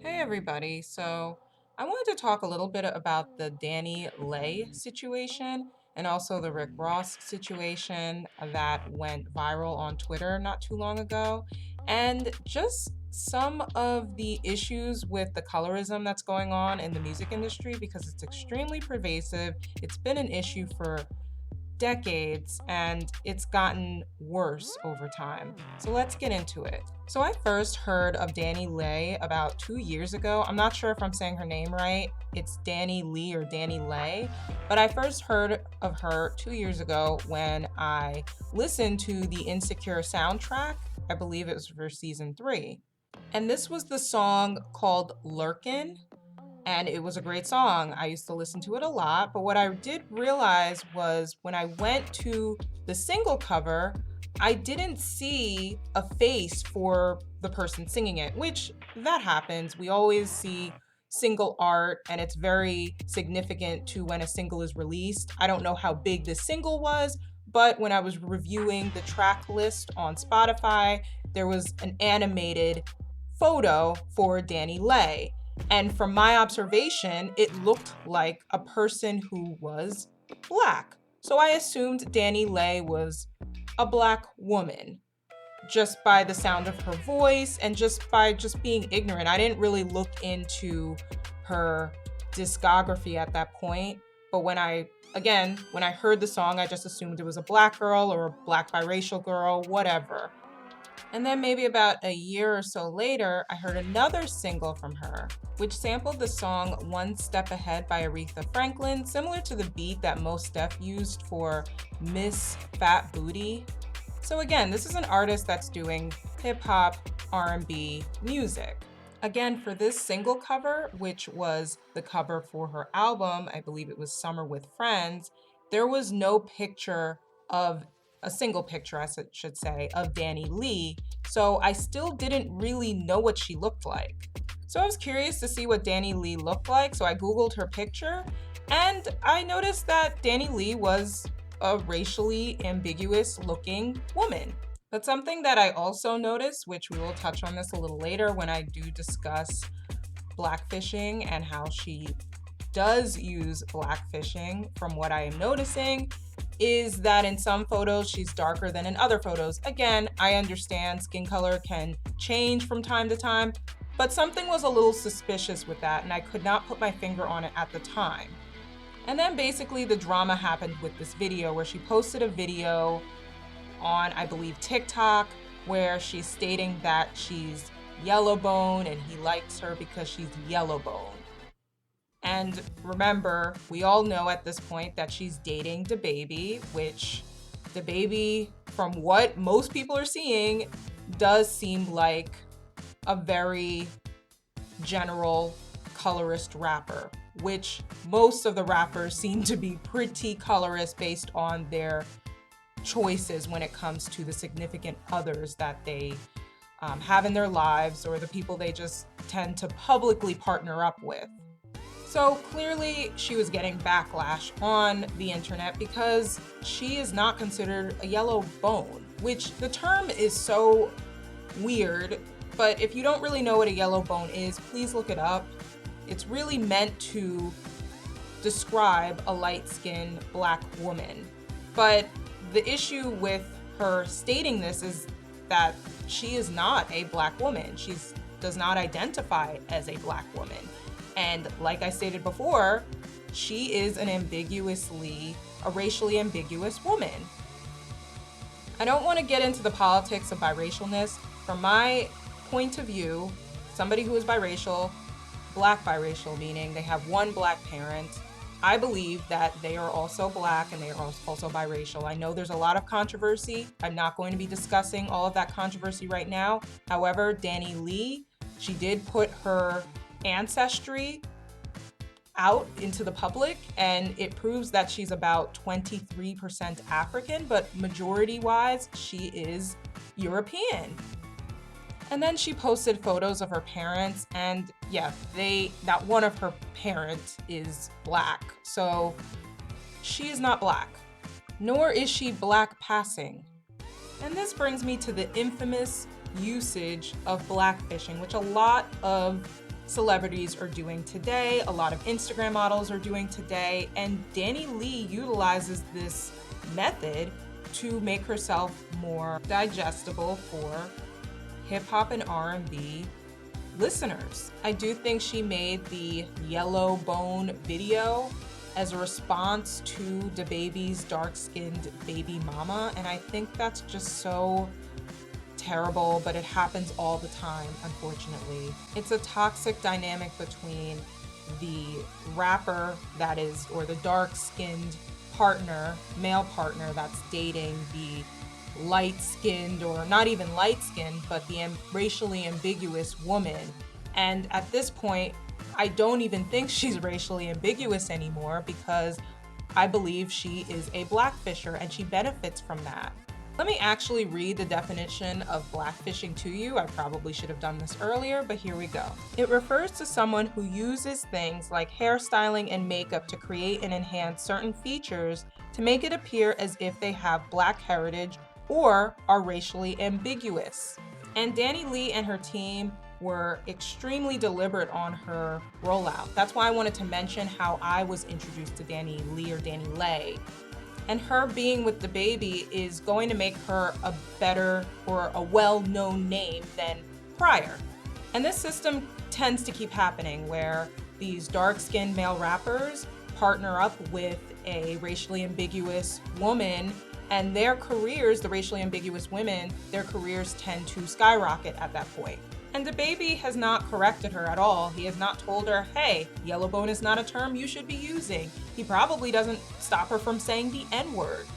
Hey everybody. So I wanted to talk a little bit about the DaniLeigh situation and also the Rick Ross situation that went viral on Twitter not too long ago, and just some of the issues with the colorism that's going on in the music industry because it's extremely pervasive. It's been an issue for decades and it's gotten worse over time. So let's get into it. So I first heard of DaniLeigh about 2 years ago. I'm not sure if I'm saying her name right. It's DaniLeigh or DaniLeigh, but I first heard of her 2 years ago when I listened to the Insecure soundtrack. I believe it was for season 3. And this was the song called Lurkin, and it was a great song. I used to listen to it a lot, but what I did realize was when I went to the single cover, I didn't see a face for the person singing it, which that happens. We always see single art and it's very significant to when a single is released. I don't know how big this single was, but when I was reviewing the track list on Spotify, there was an animated photo for DaniLeigh. And from my observation, it looked like a person who was black. So I assumed DaniLeigh was a black woman just by the sound of her voice and just by just being ignorant. I didn't really look into her discography at that point. But when I heard the song, I just assumed it was a black girl or a black biracial girl, whatever. And then maybe about a year or so later, I heard another single from her, which sampled the song One Step Ahead by Aretha Franklin, similar to the beat that Mos Def used for Miss Fat Booty. So again, this is an artist that's doing hip hop, R&B music. Again, for this single cover, which was the cover for her album, I believe it was Summer with Friends, there was no picture of a single picture, I should say, of DaniLeigh. So I still didn't really know what she looked like. So I was curious to see what DaniLeigh looked like. So I Googled her picture and I noticed that DaniLeigh was a racially ambiguous looking woman. But something that I also noticed, which we will touch on this a little later when I do discuss blackfishing and how she does use blackfishing, from what I am noticing, is that in some photos she's darker than in other photos. Again, I understand skin color can change from time to time, but something was a little suspicious with that and I could not put my finger on it at the time. And then basically the drama happened with this video where she posted a video on, I believe, TikTok, where she's stating that she's yellow bone and he likes her because she's yellow bone. And remember, we all know at this point that she's dating DaBaby, which DaBaby, from what most people are seeing, does seem like a very general colorist rapper, which most of the rappers seem to be pretty colorist based on their choices when it comes to the significant others that they have in their lives or the people they just tend to publicly partner up with. So clearly she was getting backlash on the internet because she is not considered a yellow bone, which the term is so weird, but if you don't really know what a yellow bone is, please look it up. It's really meant to describe a light-skinned black woman. But the issue with her stating this is that she is not a black woman. She does not identify as a black woman. And like I stated before, she is a racially ambiguous woman. I don't want to get into the politics of biracialness. From my point of view, somebody who is biracial, black biracial, meaning they have one black parent, I believe that they are also black and they are also biracial. I know there's a lot of controversy. I'm not going to be discussing all of that controversy right now. However, DaniLeigh, she did put her ancestry out into the public and it proves that she's about 23% African, but majority wise she is European. And then she posted photos of her parents and yeah, that one of her parents is black. So she is not black, nor is she black passing. And this brings me to the infamous usage of blackfishing, which a lot of celebrities are doing today, a lot of Instagram models are doing today, and DaniLeigh utilizes this method to make herself more digestible for hip-hop and R&B listeners. I do think she made the yellow bone video as a response to DaBaby's dark-skinned baby mama, and I think that's just so terrible, but it happens all the time, unfortunately. It's a toxic dynamic between the rapper that is, or the dark-skinned partner, male partner that's dating the light-skinned, or not even light-skinned, but the racially ambiguous woman. And at this point, I don't even think she's racially ambiguous anymore, because I believe she is a blackfisher and she benefits from that. Let me actually read the definition of blackfishing to you. I probably should have done this earlier, but here we go. It refers to someone who uses things like hairstyling and makeup to create and enhance certain features to make it appear as if they have black heritage or are racially ambiguous. And DaniLeigh and her team were extremely deliberate on her rollout. That's why I wanted to mention how I was introduced to DaniLeigh or DaniLeigh. And her being with DaBaby is going to make her a better or a well-known name than prior. And this system tends to keep happening, where these dark-skinned male rappers partner up with a racially ambiguous woman, and their careers, the racially ambiguous women, their careers tend to skyrocket at that point. And DaBaby has not corrected her at all. He has not told her, hey, yellow bone is not a term you should be using. He probably doesn't stop her from saying the N-word.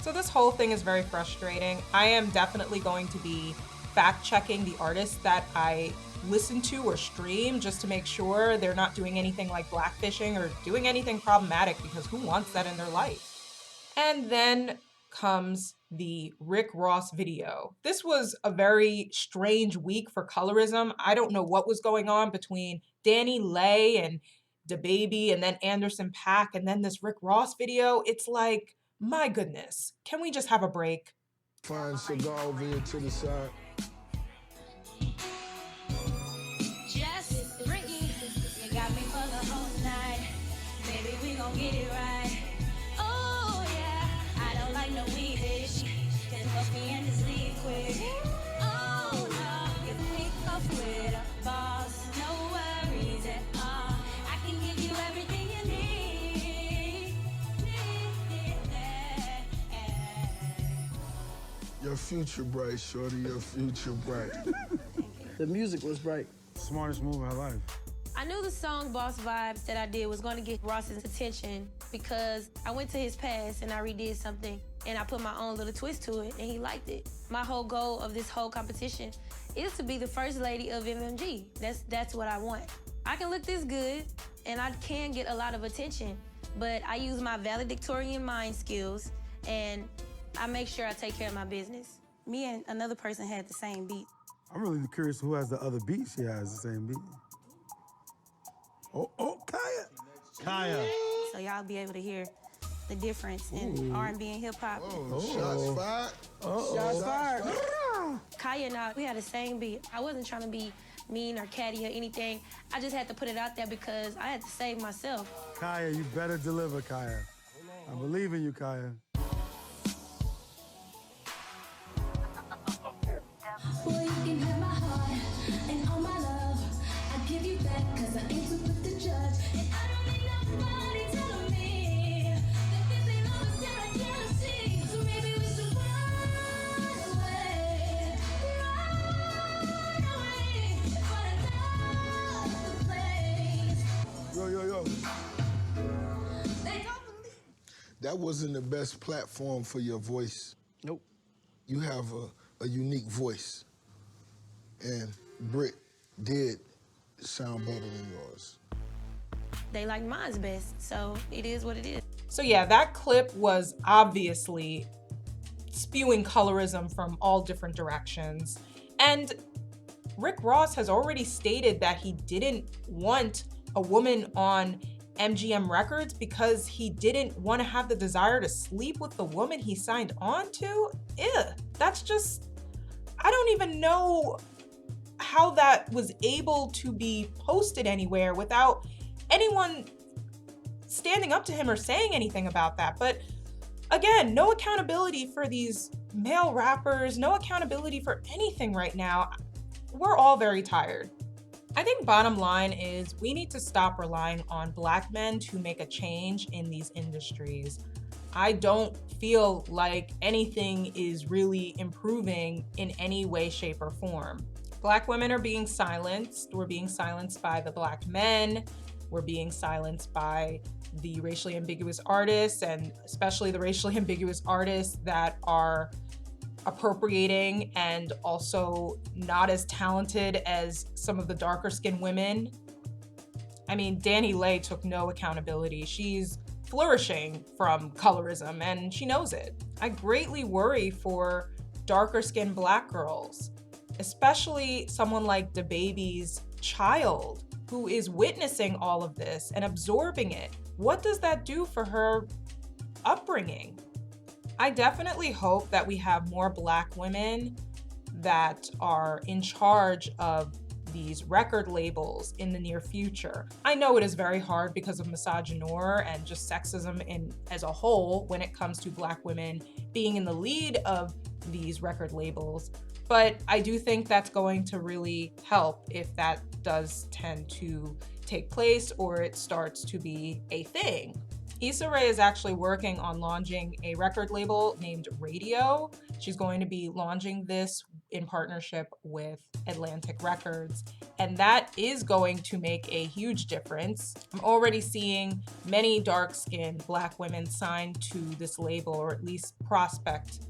So this whole thing is very frustrating. I am definitely going to be fact-checking the artists that I listen to or stream, just to make sure they're not doing anything like blackfishing or doing anything problematic, because who wants that in their life? And then comes the Rick Ross video. This was a very strange week for colorism. I don't know what was going on between DaniLeigh and DaBaby and then Anderson .Paak and then this Rick Ross video. It's like, my goodness, can we just have a break? Fine cigar over here to the side. Just Brittany, you got me for the whole night. Baby, we gon' get it right. Oh yeah, I don't like no weed dish. Just fuck me and just leave quick. Oh no, if we up with a boss, no worries at all. I can give you everything you need. Your future bright, shorty, your future bright. The music was bright. Smartest move of her life. I knew the song Boss Vibes that I did was going to get Ross's attention, because I went to his past and I redid something and I put my own little twist to it and he liked it. My whole goal of this whole competition is to be the first lady of MMG. That's what I want. I can look this good and I can get a lot of attention, but I use my valedictorian mind skills and I make sure I take care of my business. Me and another person had the same beat. I'm really curious who has the other beat she has the same beat. Oh, Kaya. Kaya. So y'all be able to hear the difference in R&B and hip hop. Shots fired. Shots fired. Kaya and I, we had the same beat. I wasn't trying to be mean or catty or anything. I just had to put it out there because I had to save myself. Kaya, you better deliver, Kaya. I believe in you, Kaya. Boy, you can have my heart and all my love. I give you back 'cause I ain't too quick to judge. And I don't need nobody telling me that this ain't love, it's that I can't see. So maybe we should run away. Run away. Find another place. Yo. They don't believe. That wasn't the best platform for your voice. Nope. You have a unique voice. And Britt did sound better than yours. They like mine's best, so it is what it is. So yeah, that clip was obviously spewing colorism from all different directions. And Rick Ross has already stated that he didn't want a woman on MGM Records because he didn't want to have the desire to sleep with the woman he signed on to. Ew, that's just, I don't even know how that was able to be posted anywhere without anyone standing up to him or saying anything about that. But again, no accountability for these male rappers, no accountability for anything right now. We're all very tired. I think bottom line is we need to stop relying on Black men to make a change in these industries. I don't feel like anything is really improving in any way, shape, or form. Black women are being silenced. We're being silenced by the Black men. We're being silenced by the racially ambiguous artists, and especially the racially ambiguous artists that are appropriating and also not as talented as some of the darker skinned women. I mean, DaniLeigh took no accountability. She's flourishing from colorism and she knows it. I greatly worry for darker skinned Black girls, especially someone like DaBaby's child who is witnessing all of this and absorbing it. What does that do for her upbringing? I definitely hope that we have more Black women that are in charge of these record labels in the near future. I know it is very hard because of misogynoir and just sexism as a whole when it comes to Black women being in the lead of these record labels, but I do think that's going to really help if that does tend to take place or it starts to be a thing. Issa Rae is actually working on launching a record label named Radio. She's going to be launching this in partnership with Atlantic Records, and that is going to make a huge difference. I'm already seeing many dark-skinned Black women signed to this label, or at least prospect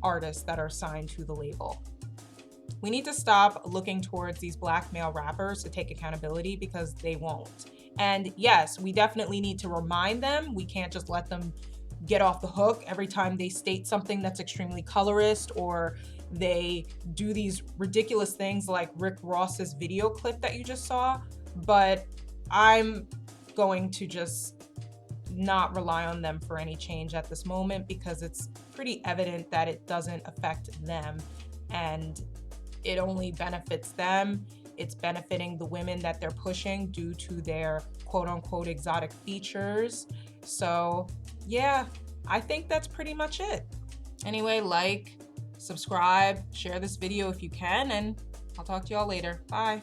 artists that are signed to the label. We need to stop looking towards these Black male rappers to take accountability because they won't. And yes, we definitely need to remind them. We can't just let them get off the hook every time they state something that's extremely colorist or they do these ridiculous things like Rick Ross's video clip that you just saw. But I'm going to just not rely on them for any change at this moment because it's pretty evident that it doesn't affect them and it only benefits them. It's benefiting the women that they're pushing due to their quote unquote exotic features. So yeah, I think that's pretty much it. Anyway, like, subscribe, share this video if you can, and I'll talk to y'all later. Bye.